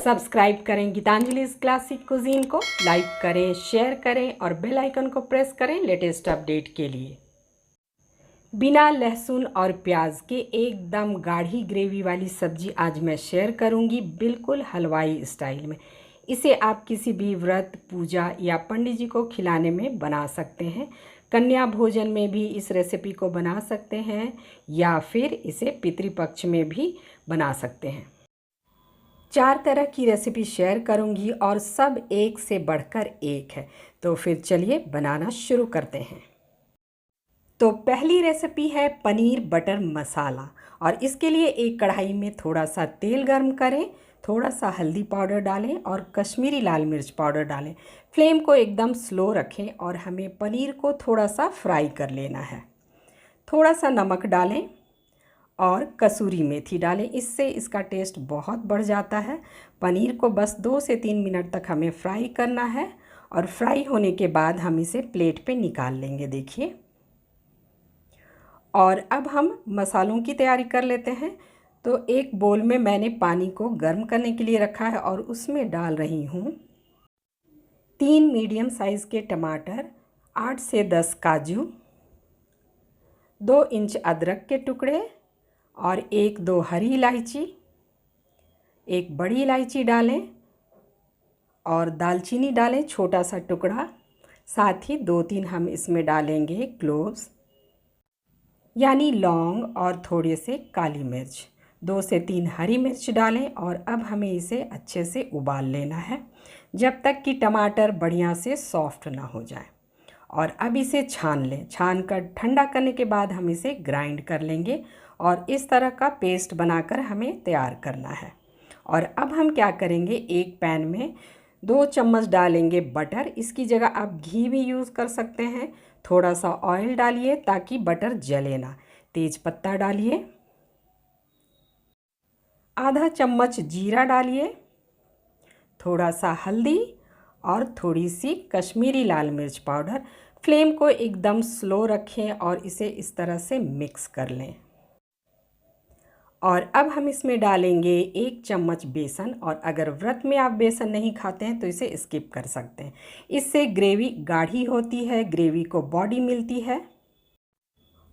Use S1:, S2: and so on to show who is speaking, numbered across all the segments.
S1: Subscribe करें Geetanjali classic cuisine को, like करें, शेयर करें और बेल आइकन को प्रेस करें लेटेस्ट अपडेट के लिए। बिना लहसुन और प्याज के एकदम गाढ़ी ग्रेवी वाली सब्जी आज मैं शेयर करूंगी, बिल्कुल हलवाई स्टाइल में। इसे आप किसी भी व्रत, पूजा या पंडित जी को खिलाने में बना सकते हैं। कन्या भोजन में भी इस रेसिपी को बना सकते हैं या फिर इसे पितृपक्ष में भी बना सकते हैं। 4 तरह की रेसिपी शेयर करूंगी और सब एक से बढ़कर एक है। तो फिर चलिए बनाना शुरू करते हैं। तो पहली रेसिपी है पनीर बटर मसाला, और इसके लिए एक कढ़ाई में थोड़ा सा तेल गर्म करें, थोड़ा सा हल्दी पाउडर डालें और कश्मीरी लाल मिर्च पाउडर डालें। फ्लेम को एकदम स्लो रखें और हमें पनीर को थोड़ा सा फ्राई कर लेना है। थोड़ा सा नमक डालें और कसूरी मेथी डालें, इससे इसका टेस्ट बहुत बढ़ जाता है। पनीर को बस 2 से 3 मिनट तक हमें फ्राई करना है और फ्राई होने के बाद हम इसे प्लेट पे निकाल लेंगे। देखिए, और अब हम मसालों की तैयारी कर लेते हैं। तो एक बोल में मैंने पानी को गर्म करने के लिए रखा है और उसमें डाल रही हूँ 3 मीडियम साइज़ के टमाटर, 8 से 10 काजू, 2 इंच अदरक के टुकड़े और 1-2 हरी इलायची, एक बड़ी इलायची डालें और दालचीनी डालें छोटा सा टुकड़ा। साथ ही 2-3 हम इसमें डालेंगे क्लोव्स यानी लौंग और थोड़े से काली मिर्च। 2 से 3 हरी मिर्च डालें और अब हमें इसे अच्छे से उबाल लेना है जब तक कि टमाटर बढ़िया से सॉफ्ट ना हो जाए। और अब इसे छान लें। छान कर ठंडा करने के बाद हम इसे ग्राइंड कर लेंगे और इस तरह का पेस्ट बनाकर हमें तैयार करना है। और अब हम क्या करेंगे, एक पैन में 2 चम्मच डालेंगे बटर। इसकी जगह आप घी भी यूज़ कर सकते हैं। थोड़ा सा ऑयल डालिए ताकि बटर जले ना। तेज पत्ता डालिए, आधा चम्मच जीरा डालिए, थोड़ा सा हल्दी और थोड़ी सी कश्मीरी लाल मिर्च पाउडर। फ्लेम को एकदम स्लो रखें और इसे इस तरह से मिक्स कर लें। और अब हम इसमें डालेंगे 1 चम्मच बेसन, और अगर व्रत में आप बेसन नहीं खाते हैं तो इसे स्किप कर सकते हैं। इससे ग्रेवी गाढ़ी होती है, ग्रेवी को बॉडी मिलती है।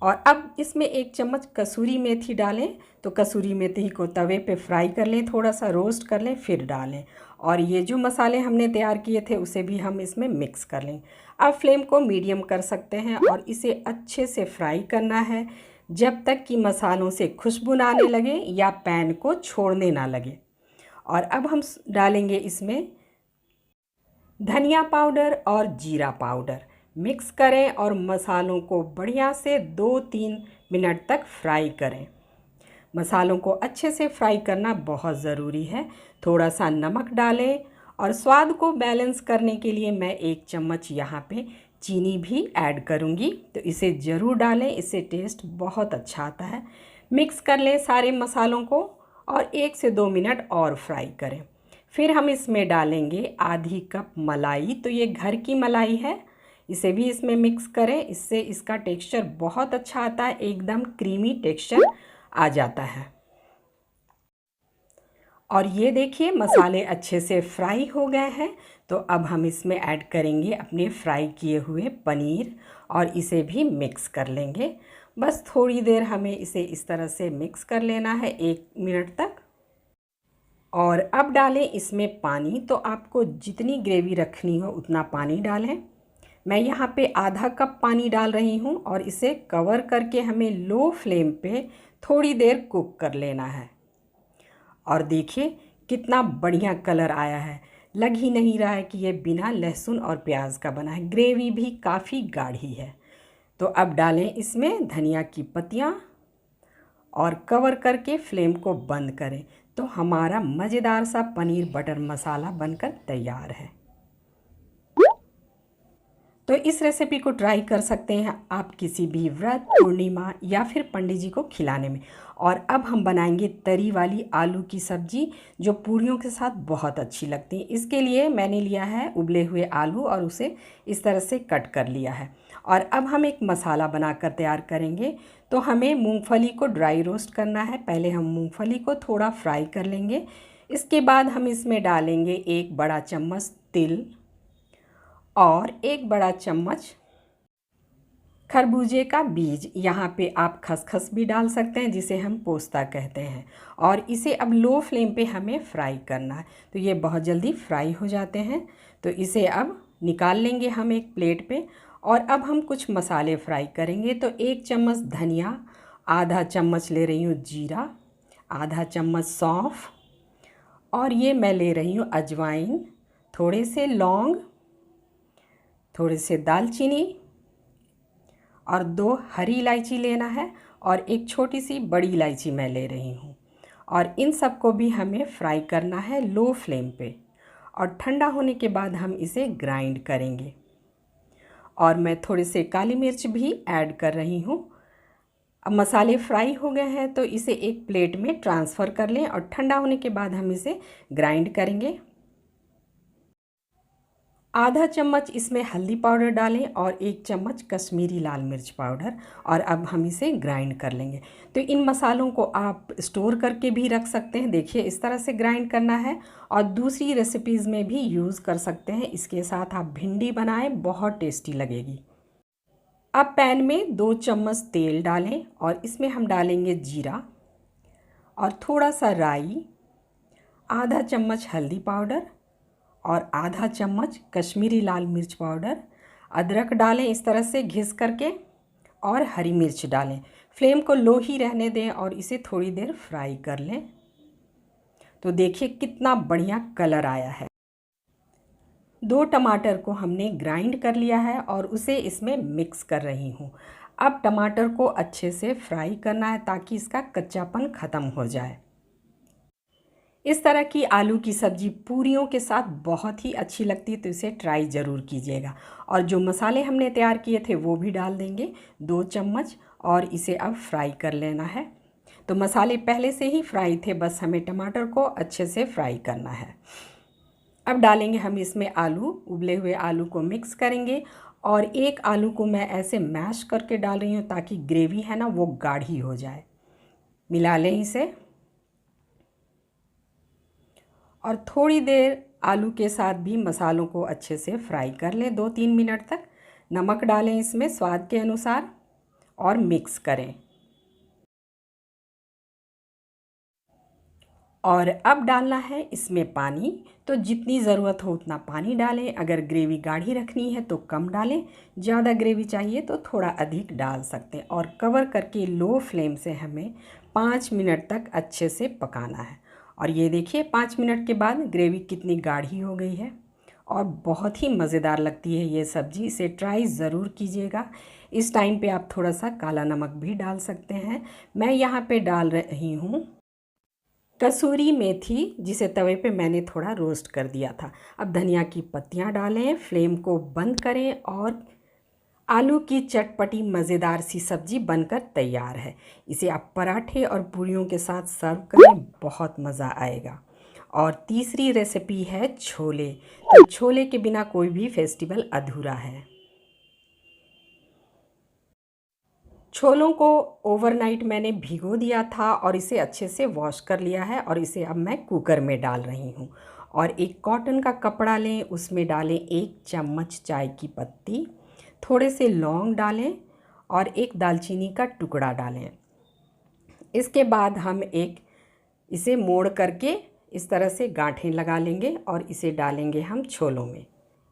S1: और अब इसमें 1 चम्मच कसूरी मेथी डालें। तो कसूरी मेथी को तवे पे फ्राई कर लें, थोड़ा सा रोस्ट कर लें, फिर डालें। और ये जो मसाले हमने तैयार किए थे उसे भी हम इसमें मिक्स कर लें। अब फ्लेम को मीडियम कर सकते हैं और इसे अच्छे से फ्राई करना है जब तक कि मसालों से खुशबू ना आने लगे या पैन को छोड़ने ना लगे। और अब हम डालेंगे इसमें धनिया पाउडर और जीरा पाउडर। मिक्स करें और मसालों को बढ़िया से 2-3 मिनट तक फ्राई करें। मसालों को अच्छे से फ्राई करना बहुत ज़रूरी है। थोड़ा सा नमक डालें और स्वाद को बैलेंस करने के लिए मैं 1 चम्मच यहाँ पे चीनी भी ऐड करूँगी, तो इसे ज़रूर डालें, इससे टेस्ट बहुत अच्छा आता है। मिक्स कर लें सारे मसालों को और 1 से 2 मिनट और फ्राई करें। फिर हम इसमें डालेंगे आधी कप मलाई। तो ये घर की मलाई है, इसे भी इसमें मिक्स करें, इससे इसका टेक्सचर बहुत अच्छा आता है, एकदम क्रीमी टेक्सचर आ जाता है। और ये देखिए मसाले अच्छे से फ्राई हो गए हैं। तो अब हम इसमें ऐड करेंगे अपने फ्राई किए हुए पनीर और इसे भी मिक्स कर लेंगे। बस थोड़ी देर हमें इसे इस तरह से मिक्स कर लेना है, 1 मिनट तक। और अब डालें इसमें पानी। तो आपको जितनी ग्रेवी रखनी हो उतना पानी डालें। मैं यहाँ पे आधा कप पानी डाल रही हूँ और इसे कवर करके हमें लो फ्लेम पे थोड़ी देर कुक कर लेना है। और देखिए कितना बढ़िया कलर आया है, लग ही नहीं रहा है कि ये बिना लहसुन और प्याज का बना है। ग्रेवी भी काफ़ी गाढ़ी है। तो अब डालें इसमें धनिया की पत्तियाँ और कवर करके फ्लेम को बंद करें। तो हमारा मज़ेदार सा पनीर बटर मसाला बनकर तैयार है। तो इस रेसिपी को ट्राई कर सकते हैं आप किसी भी व्रत, पूर्णिमा या फिर पंडित जी को खिलाने में। और अब हम बनाएंगे तरी वाली आलू की सब्ज़ी जो पूरियों के साथ बहुत अच्छी लगती है। इसके लिए मैंने लिया है उबले हुए आलू और उसे इस तरह से कट कर लिया है। और अब हम एक मसाला बनाकर तैयार करेंगे। तो हमें मूंगफली को ड्राई रोस्ट करना है। पहले हम मूंगफली को थोड़ा फ्राई कर लेंगे इसके बाद हम इसमें डालेंगे 1 बड़ा चम्मच तिल और 1 बड़ा चम्मच खरबूजे का बीज। यहाँ पे आप खसखस भी डाल सकते हैं जिसे हम पोस्ता कहते हैं। और इसे अब लो फ्लेम पे हमें फ्राई करना है, तो ये बहुत जल्दी फ्राई हो जाते हैं। तो इसे अब निकाल लेंगे हम एक प्लेट पे। और अब हम कुछ मसाले फ्राई करेंगे। तो 1 चम्मच धनिया, आधा चम्मच ले रही हूँ जीरा, आधा चम्मच सौंफ, और ये मैं ले रही हूँ अजवाइन, थोड़े से लौंग, थोड़े से दालचीनी और 2 हरी इलायची लेना है और एक छोटी सी बड़ी इलायची मैं ले रही हूँ। और इन सबको भी हमें फ्राई करना है लो फ्लेम पे। और ठंडा होने के बाद हम इसे ग्राइंड करेंगे। और मैं थोड़े से काली मिर्च भी ऐड कर रही हूँ। अब मसाले फ्राई हो गए हैं तो इसे एक प्लेट में ट्रांसफ़र कर लें और ठंडा होने के बाद हम इसे ग्राइंड करेंगे। आधा चम्मच इसमें हल्दी पाउडर डालें और 1 चम्मच कश्मीरी लाल मिर्च पाउडर, और अब हम इसे ग्राइंड कर लेंगे। तो इन मसालों को आप स्टोर करके भी रख सकते हैं। देखिए इस तरह से ग्राइंड करना है, और दूसरी रेसिपीज़ में भी यूज़ कर सकते हैं। इसके साथ आप भिंडी बनाएं, बहुत टेस्टी लगेगी। अब पैन में 2 चम्मच तेल डालें और इसमें हम डालेंगे जीरा और थोड़ा सा राई, आधा चम्मच हल्दी पाउडर और आधा चम्मच कश्मीरी लाल मिर्च पाउडर। अदरक डालें इस तरह से घिस करके, और हरी मिर्च डालें। फ्लेम को लो ही रहने दें और इसे थोड़ी देर फ्राई कर लें। तो देखिए कितना बढ़िया कलर आया है। 2 टमाटर को हमने ग्राइंड कर लिया है और उसे इसमें मिक्स कर रही हूँ। अब टमाटर को अच्छे से फ्राई करना है ताकि इसका कच्चापन ख़त्म हो जाए। इस तरह की आलू की सब्ज़ी पूरियों के साथ बहुत ही अच्छी लगती है, तो इसे ट्राई ज़रूर कीजिएगा। और जो मसाले हमने तैयार किए थे वो भी डाल देंगे 2 चम्मच, और इसे अब फ्राई कर लेना है। तो मसाले पहले से ही फ्राई थे, बस हमें टमाटर को अच्छे से फ्राई करना है। अब डालेंगे हम इसमें आलू, उबले हुए आलू को मिक्स करेंगे। और एक आलू को मैं ऐसे मैश करके डाल रही हूँ ताकि ग्रेवी है ना वो गाढ़ी हो जाए। मिला लें इसे, और थोड़ी देर आलू के साथ भी मसालों को अच्छे से फ्राई कर लें 2-3 मिनट तक। नमक डालें इसमें स्वाद के अनुसार और मिक्स करें। और अब डालना है इसमें पानी। तो जितनी ज़रूरत हो उतना पानी डालें। अगर ग्रेवी गाढ़ी रखनी है तो कम डालें, ज़्यादा ग्रेवी चाहिए तो थोड़ा अधिक डाल सकते हैं। और कवर करके लो फ्लेम से हमें 5 मिनट तक अच्छे से पकाना है। और ये देखिए 5 मिनट के बाद ग्रेवी कितनी गाढ़ी हो गई है और बहुत ही मज़ेदार लगती है ये सब्ज़ी। इसे ट्राई ज़रूर कीजिएगा। इस टाइम पे आप थोड़ा सा काला नमक भी डाल सकते हैं। मैं यहाँ पे डाल रही हूँ कसूरी मेथी, जिसे तवे पे मैंने थोड़ा रोस्ट कर दिया था। अब धनिया की पत्तियाँ डालें, फ्लेम को बंद करें और आलू की चटपटी मज़ेदार सी सब्ज़ी बनकर तैयार है। इसे आप पराठे और पूरियों के साथ सर्व करें, बहुत मज़ा आएगा। और तीसरी रेसिपी है छोले। तो छोले के बिना कोई भी फेस्टिवल अधूरा है। छोलों को ओवरनाइट मैंने भिगो दिया था और इसे अच्छे से वॉश कर लिया है, और इसे अब मैं कुकर में डाल रही हूँ। और एक कॉटन का कपड़ा लें, उसमें डालें 1 चम्मच चाय की पत्ती, थोड़े से लौंग डालें और एक दालचीनी का टुकड़ा डालें। इसके बाद हम इसे मोड़ करके इस तरह से गांठें लगा लेंगे और इसे डालेंगे हम छोलों में।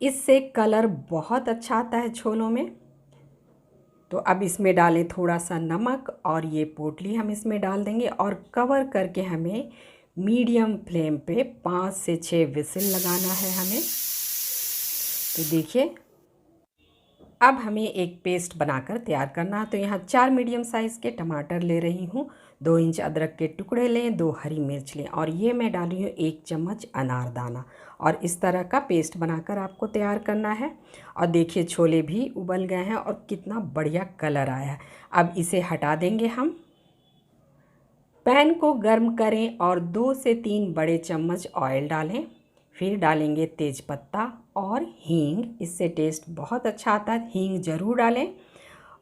S1: इससे कलर बहुत अच्छा आता है छोलों में। तो अब इसमें डालें थोड़ा सा नमक, और ये पोटली हम इसमें डाल देंगे और कवर करके हमें मीडियम फ्लेम पे 5 से 6 विसिल लगाना है हमें। तो देखिए अब हमें एक पेस्ट बनाकर तैयार करना। तो यहाँ 4 मीडियम साइज़ के टमाटर ले रही हूँ, 2 इंच अदरक के टुकड़े लें, 2 हरी मिर्च लें, और ये मैं डाली हूँ 1 चम्मच अनारदाना। और इस तरह का पेस्ट बनाकर आपको तैयार करना है। और देखिए छोले भी उबल गए हैं और कितना बढ़िया कलर आया है। अब इसे हटा देंगे हम। पैन को गर्म करें और 2 से 3 बड़े चम्मच ऑयल डालें। फिर डालेंगे तेज़पत्ता और हींग, इससे टेस्ट बहुत अच्छा आता है, हींग ज़रूर डालें।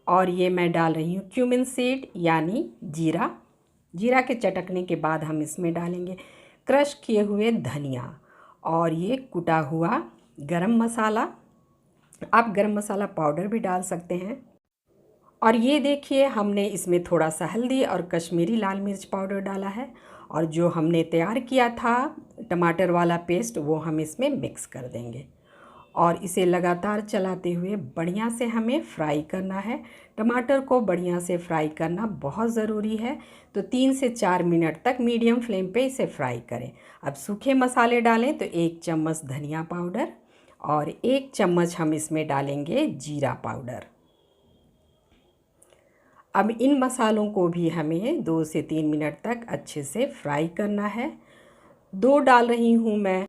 S1: और ये मैं डाल रही हूँ क्यूमिन सीड यानी जीरा। जीरा के चटकने के बाद हम इसमें डालेंगे क्रश किए हुए धनिया और ये कुटा हुआ गरम मसाला। आप गरम मसाला पाउडर भी डाल सकते हैं। और ये देखिए हमने इसमें थोड़ा सा हल्दी और कश्मीरी लाल मिर्च पाउडर डाला है। और जो हमने तैयार किया था टमाटर वाला पेस्ट वो हम इसमें मिक्स कर देंगे और इसे लगातार चलाते हुए बढ़िया से हमें फ्राई करना है। टमाटर को बढ़िया से फ्राई करना बहुत ज़रूरी है, तो 3 से 4 मिनट तक मीडियम फ्लेम पे इसे फ्राई करें। अब सूखे मसाले डालें तो 1 चम्मच धनिया पाउडर और 1 चम्मच हम इसमें डालेंगे जीरा पाउडर। अब इन मसालों को भी हमें 2 से 3 मिनट तक अच्छे से फ्राई करना है। 2 डाल रही हूँ मैं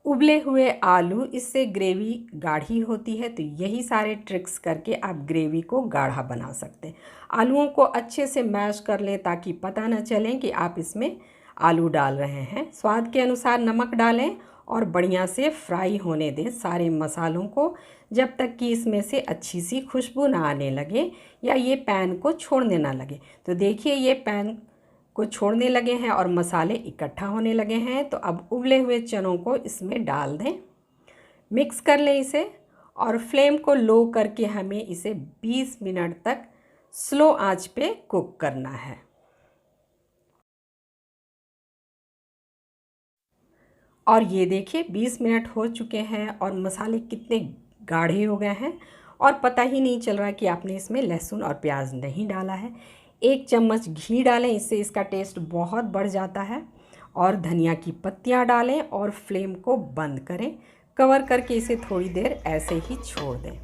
S1: उबले हुए आलू, इससे ग्रेवी गाढ़ी होती है, तो यही सारे ट्रिक्स करके आप ग्रेवी को गाढ़ा बना सकते हैं। आलूओं को अच्छे से मैश कर लें ताकि पता न चले कि आप इसमें आलू डाल रहे हैं। स्वाद के अनुसार नमक डालें और बढ़िया से फ्राई होने दें सारे मसालों को, जब तक कि इसमें से अच्छी सी खुशबू ना आने लगे या ये पैन को छोड़ने ना लगे। तो देखिए ये पैन को छोड़ने लगे हैं और मसाले इकट्ठा होने लगे हैं। तो अब उबले हुए चनों को इसमें डाल दें, मिक्स कर लें इसे और फ्लेम को लो करके हमें इसे 20 मिनट तक स्लो आंच पे कुक करना है। और ये देखिए 20 मिनट हो चुके हैं और मसाले कितने गाढ़े हो गए हैं और पता ही नहीं चल रहा कि आपने इसमें लहसुन और प्याज नहीं डाला है। 1 चम्मच घी डालें, इससे इसका टेस्ट बहुत बढ़ जाता है। और धनिया की पत्तियां डालें और फ्लेम को बंद करें, कवर करके इसे थोड़ी देर ऐसे ही छोड़ दें।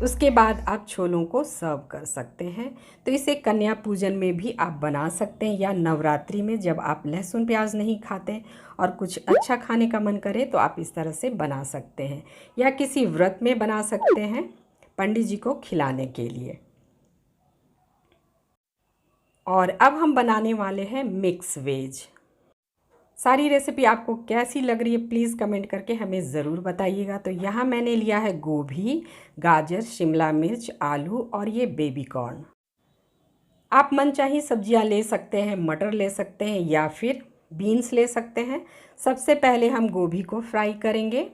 S1: उसके बाद आप छोलों को सर्व कर सकते हैं। तो इसे कन्या पूजन में भी आप बना सकते हैं या नवरात्रि में जब आप लहसुन प्याज नहीं खाते और कुछ अच्छा खाने का मन करे तो आप इस तरह से बना सकते हैं, या किसी व्रत में बना सकते हैं पंडित जी को खिलाने के लिए। और अब हम बनाने वाले हैं मिक्स वेज। सारी रेसिपी आपको कैसी लग रही है प्लीज़ कमेंट करके हमें ज़रूर बताइएगा। तो यहाँ मैंने लिया है गोभी, गाजर, शिमला मिर्च, आलू और ये बेबी कॉर्न। आप मनचाही सब्जियाँ ले सकते हैं, मटर ले सकते हैं या फिर बीन्स ले सकते हैं। सबसे पहले हम गोभी को फ्राई करेंगे,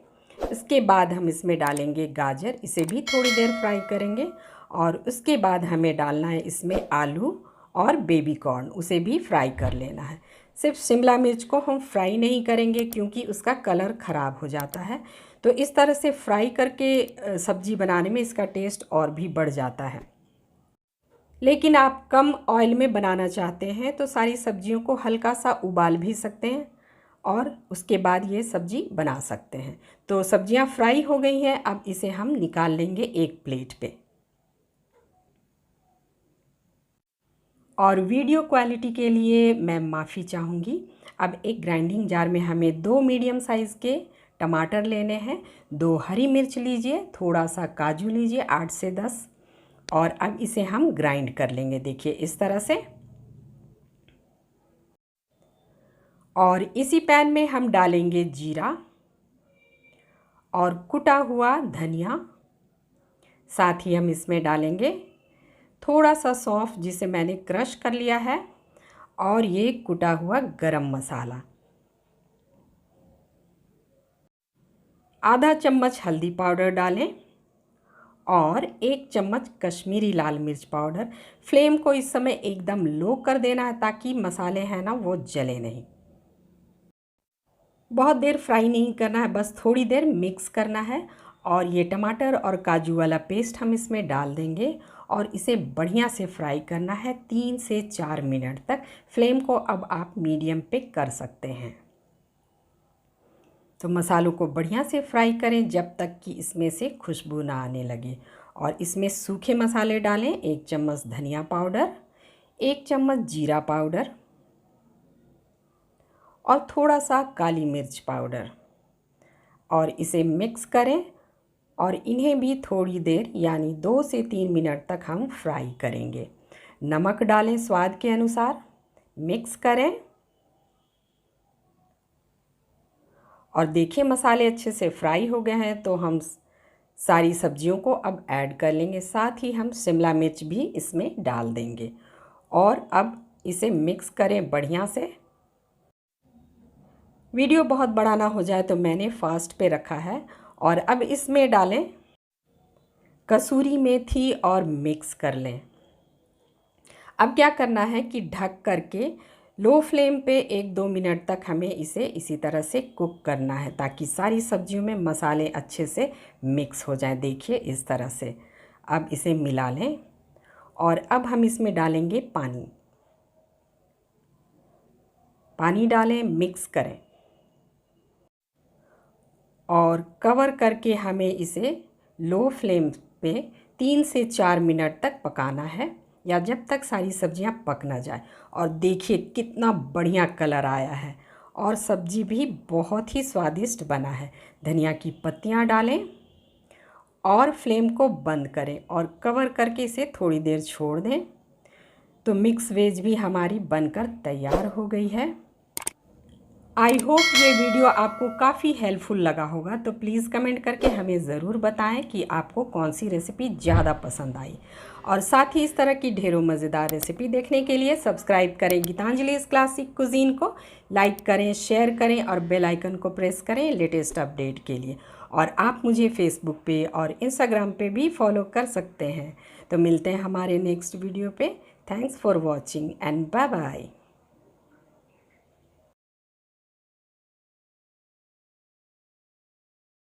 S1: इसके बाद हम इसमें डालेंगे गाजर, इसे भी थोड़ी देर फ्राई करेंगे। और उसके बाद हमें डालना है इसमें आलू और बेबी कॉर्न, उसे भी फ्राई कर लेना है। सिर्फ शिमला मिर्च को हम फ्राई नहीं करेंगे क्योंकि उसका कलर ख़राब हो जाता है। तो इस तरह से फ्राई करके सब्ज़ी बनाने में इसका टेस्ट और भी बढ़ जाता है। लेकिन आप कम ऑयल में बनाना चाहते हैं तो सारी सब्जियों को हल्का सा उबाल भी सकते हैं और उसके बाद ये सब्ज़ी बना सकते हैं। तो सब्जियां फ्राई हो गई हैं, अब इसे हम निकाल लेंगे एक प्लेट पे। और वीडियो क्वालिटी के लिए मैं माफ़ी चाहूँगी। अब एक ग्राइंडिंग जार में हमें 2 मीडियम साइज़ के टमाटर लेने हैं, 2 हरी मिर्च लीजिए, थोड़ा सा काजू लीजिए 8 से 10, और अब इसे हम ग्राइंड कर लेंगे, देखिए इस तरह से। और इसी पैन में हम डालेंगे जीरा और कुटा हुआ धनिया, साथ ही हम इसमें डालेंगे थोड़ा सा सौंफ जिसे मैंने क्रश कर लिया है, और ये कुटा हुआ गरम मसाला, आधा चम्मच हल्दी पाउडर डालें और 1 चम्मच कश्मीरी लाल मिर्च पाउडर। फ्लेम को इस समय एकदम लो कर देना है ताकि मसाले हैं ना वो जले नहीं। बहुत देर फ्राई नहीं करना है, बस थोड़ी देर मिक्स करना है। और ये टमाटर और काजू वाला पेस्ट हम इसमें डाल देंगे और इसे बढ़िया से फ्राई करना है 3 से 4 मिनट तक। फ्लेम को अब आप मीडियम पे कर सकते हैं। तो मसालों को बढ़िया से फ्राई करें जब तक कि इसमें से खुशबू ना आने लगे। और इसमें सूखे मसाले डालें, 1 चम्मच धनिया पाउडर, 1 चम्मच जीरा पाउडर और थोड़ा सा काली मिर्च पाउडर, और इसे मिक्स करें और इन्हें भी थोड़ी देर यानी 2 से 3 मिनट तक हम फ्राई करेंगे। नमक डालें स्वाद के अनुसार, मिक्स करें और देखिए मसाले अच्छे से फ्राई हो गए हैं। तो हम सारी सब्जियों को अब ऐड कर लेंगे, साथ ही हम शिमला मिर्च भी इसमें डाल देंगे और अब इसे मिक्स करें बढ़िया से। वीडियो बहुत बड़ा ना हो जाए तो मैंने फास्ट पे रखा है। और अब इसमें डालें कसूरी मेथी और मिक्स कर लें। अब क्या करना है कि ढक करके लो फ्लेम पे 1-2 मिनट तक हमें इसे इसी तरह से कुक करना है ताकि सारी सब्जियों में मसाले अच्छे से मिक्स हो जाएं। देखिए इस तरह से। अब इसे मिला लें और अब हम इसमें डालेंगे पानी। पानी डालें, मिक्स करें और कवर करके हमें इसे लो फ्लेम पे 3 से 4 मिनट तक पकाना है, या जब तक सारी सब्जियां पक ना जाए। और देखिए कितना बढ़िया कलर आया है और सब्जी भी बहुत ही स्वादिष्ट बना है। धनिया की पत्तियां डालें और फ्लेम को बंद करें और कवर करके इसे थोड़ी देर छोड़ दें। तो मिक्स वेज भी हमारी बनकर तैयार हो गई है। आई होप ये वीडियो आपको काफ़ी हेल्पफुल लगा होगा। तो प्लीज़ कमेंट करके हमें ज़रूर बताएं कि आपको कौन सी रेसिपी ज़्यादा पसंद आई। और साथ ही इस तरह की ढेरों मज़ेदार रेसिपी देखने के लिए सब्सक्राइब करें गीतांजलि's क्लासिक कुजीन को, लाइक करें, शेयर करें और बेल आइकन को प्रेस करें लेटेस्ट अपडेट के लिए। और आप मुझे फेसबुक पे और इंस्टाग्राम पे भी फॉलो कर सकते हैं। तो मिलते हैं हमारे नेक्स्ट वीडियो पे। Thanks for watching and bye bye.